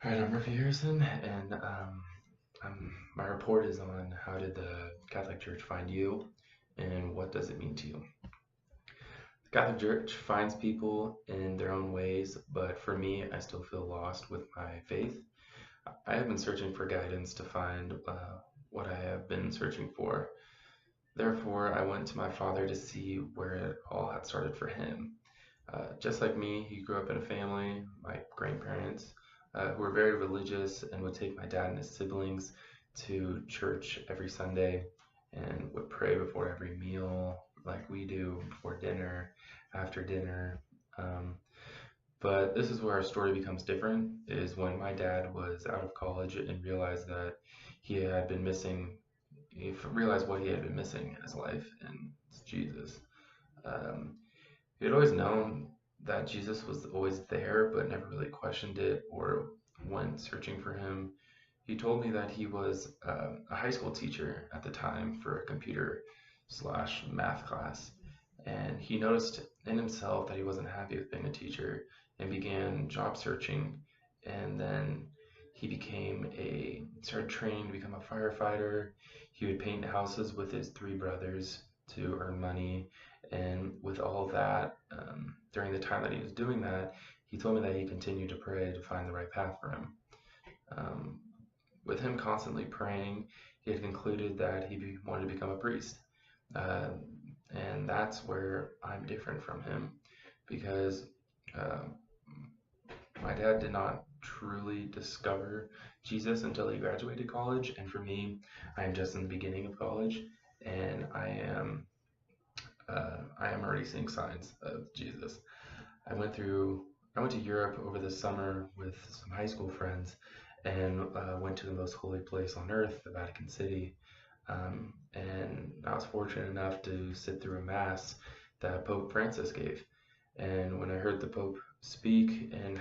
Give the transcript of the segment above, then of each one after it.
All right, I'm Murphy Harrison, and my report is on how did the Catholic Church find you, and what does it mean to you? The Catholic Church finds people in their own ways, but for me, I still feel lost with my faith. I have been searching for guidance to find what I have been searching for. Therefore, I went to my father to see where it all had started for him. Just like me, he grew up in a family, my grandparents, who were very religious and would take my dad and his siblings to church every Sunday and would pray before every meal, like we do, before dinner, after dinner. Um, but this is where our story becomes different, is when my dad was out of college and realized that he had been missing, he realized what he had been missing in his life, and it's Jesus. Um, he had always known that Jesus was always there, but never really questioned it or went searching for him. He told me that he was a high school teacher at the time for a computer slash math class. And he noticed in himself that he wasn't happy with being a teacher and began job searching. And then he started training to become a firefighter. He would paint houses with his three brothers to earn money. And with all of that, during the time that he was doing that, he told me that he continued to pray to find the right path for him. Um, with him constantly praying, he had concluded that wanted to become a priest. Uh, and that's where I'm different from him because uh, my dad did not truly discover Jesus until he graduated college. And for me, I am just in the beginning of college and I am already seeing signs of Jesus. I went through I went to Europe over the summer with some high school friends and went to the most holy place on earth, the Vatican City. And I was fortunate enough to sit through a mass that Pope Francis gave. And when I heard the Pope speak and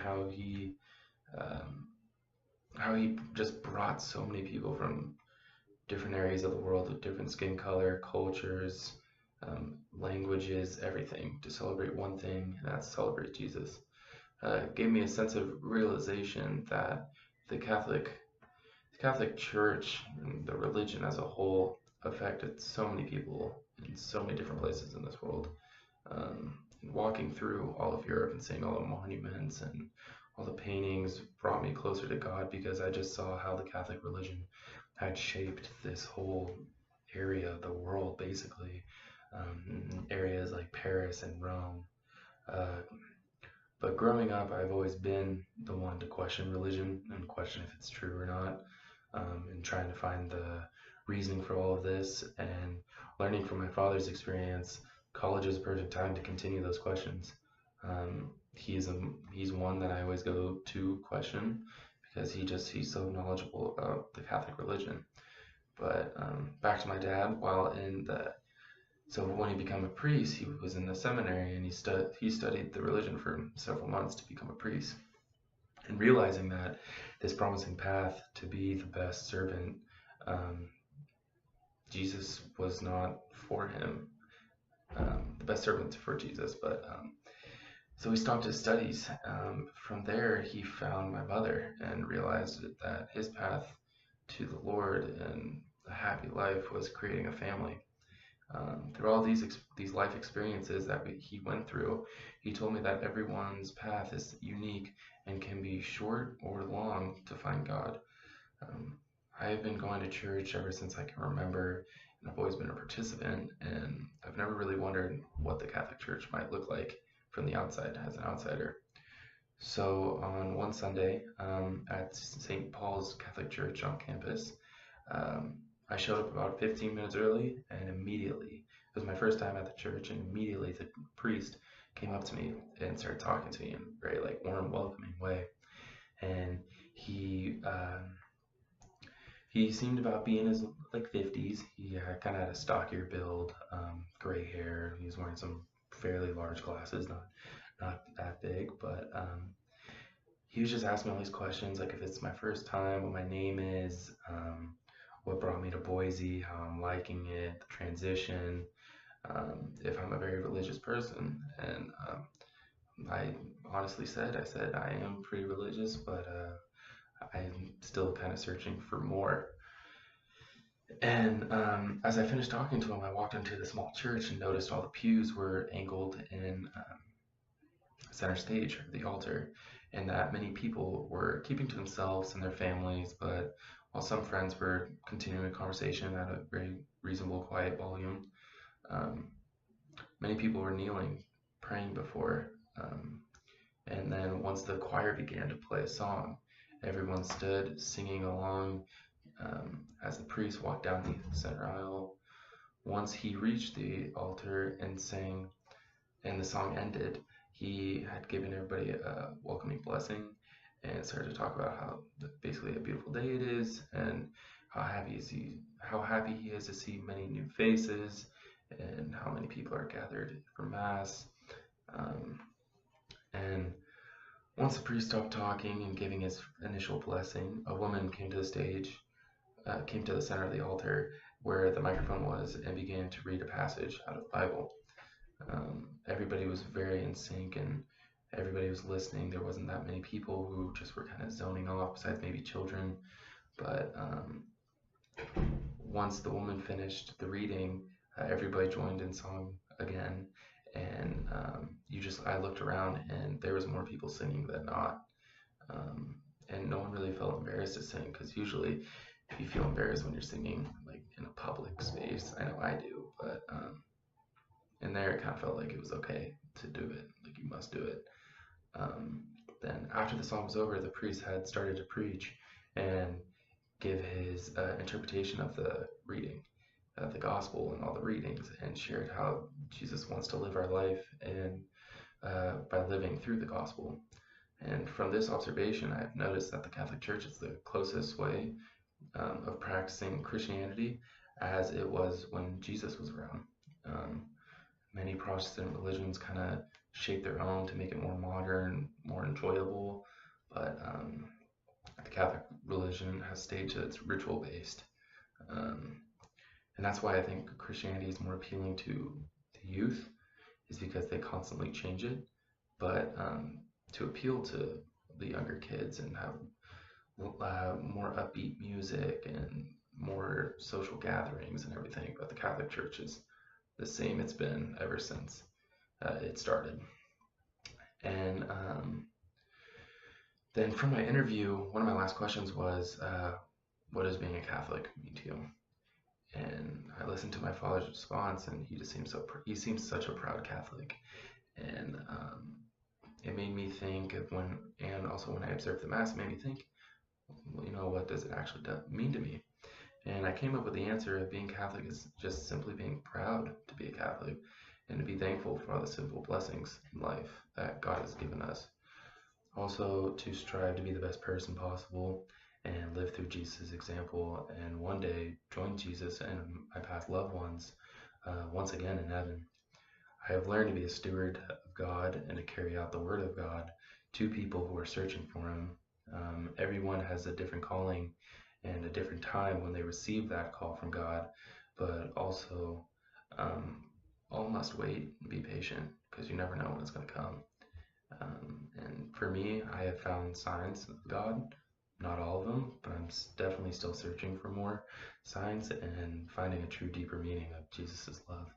um, how he just brought so many people from different areas of the world with different skin color, cultures, languages, everything to celebrate one thing, and that's celebrate Jesus. It gave me a sense of realization that the Catholic, the Catholic Church and the religion as a whole affected so many people in so many different places in this world. Walking through all of Europe and seeing all the monuments and all the paintings brought me closer to God because I just saw how the Catholic religion had shaped this whole area of the world, basically. Areas like Paris and Rome. Uh, but growing up, I've always been the one to question religion and question if it's true or not, and trying to find the reasoning for all of this. And learning from my father's experience, college is a perfect time to continue those questions. He's one that I always go to question because he's so knowledgeable about the Catholic religion. But back to my dad, so when he became a priest, he was in the seminary and he studied the religion for several months to become a priest. And realizing that this promising path to be the best servant, um, Jesus was not for him. The best servant for Jesus, but so he stopped his studies. From there, he found my mother and realized that his path to the Lord and a happy life was creating a family. Through all these life experiences that he went through, he told me that everyone's path is unique and can be short or long to find God. Um, I have been going to church ever since I can remember, and I've always been a participant, and I've never really wondered what the Catholic Church might look like from the outside as an outsider. So on one Sunday at St. Paul's Catholic Church on campus, um, I showed up about 15 minutes early, and immediately, it was my first time at the church, and immediately the priest came up to me and started talking to me in a very like warm, welcoming way. And he seemed about be in his like 50s. He kind of had a stockier build, gray hair. He was wearing some fairly large glasses, not that big, but he was just asking me all these questions, like if it's my first time, what my name is, what brought me to Boise, how I'm liking it, the transition, if I'm a very religious person. And I honestly said, I am pretty religious, but I'm still kind of searching for more. And as I finished talking to him, I walked into the small church and noticed all the pews were angled in center stage, the altar, and that many people were keeping to themselves and their families, but while some friends were continuing a conversation at a very reasonable, quiet volume, um, many people were kneeling, praying before. And then once the choir began to play a song, everyone stood singing along as the priest walked down the center aisle. Once he reached the altar and sang, and the song ended, he had given everybody a welcoming blessing and started to talk about how basically a beautiful day it is and how happy he is to see many new faces and how many people are gathered for mass. Um, and once the priest stopped talking and giving his initial blessing, a woman came to the stage, came to the center of the altar where the microphone was, and began to read a passage out of the Bible. Everybody was very in sync and everybody was listening. There wasn't that many people who just were kind of zoning off, besides maybe children. But once the woman finished the reading, everybody joined in song again. And I looked around and there was more people singing than not. And no one really felt embarrassed to sing, because usually you feel embarrassed when you're singing like in a public space. I know I do, but and there it kind of felt like it was okay to do it, like you must do it. Um, then after the song was over, the priest had started to preach and give his interpretation of the reading, the gospel and all the readings, and shared how Jesus wants to live our life and by living through the gospel. And from this observation, I've noticed that the Catholic Church is the closest way of practicing Christianity as it was when Jesus was around. Um, Many Protestant religions kind of shape their own to make it more modern, more enjoyable, but the Catholic religion has stayed to its ritual based. Um, and that's why I think Christianity is more appealing to the youth, is because they constantly change it. But to appeal to the younger kids and have more upbeat music and more social gatherings and everything, but the Catholic Church is the same it's been ever since it started. And then from my interview, one of my last questions was, what does being a Catholic mean to you? And I listened to my father's response, and he just seems he seems such a proud Catholic. And it made me think of and also when I observed the Mass, it made me think, well, what does it actually mean to me? And I came up with the answer of being Catholic is just simply being proud to be a Catholic and to be thankful for all the simple blessings in life that God has given us. Also, to strive to be the best person possible and live through Jesus' example, and one day join Jesus and my past loved ones once again in heaven. I have learned to be a steward of God and to carry out the Word of God to people who are searching for Him. Everyone has a different calling and a different time when they receive that call from God, but also all must wait and be patient, because you never know when it's going to come. And for me, I have found signs of God, not all of them, but I'm definitely still searching for more signs and finding a true, deeper meaning of Jesus' love.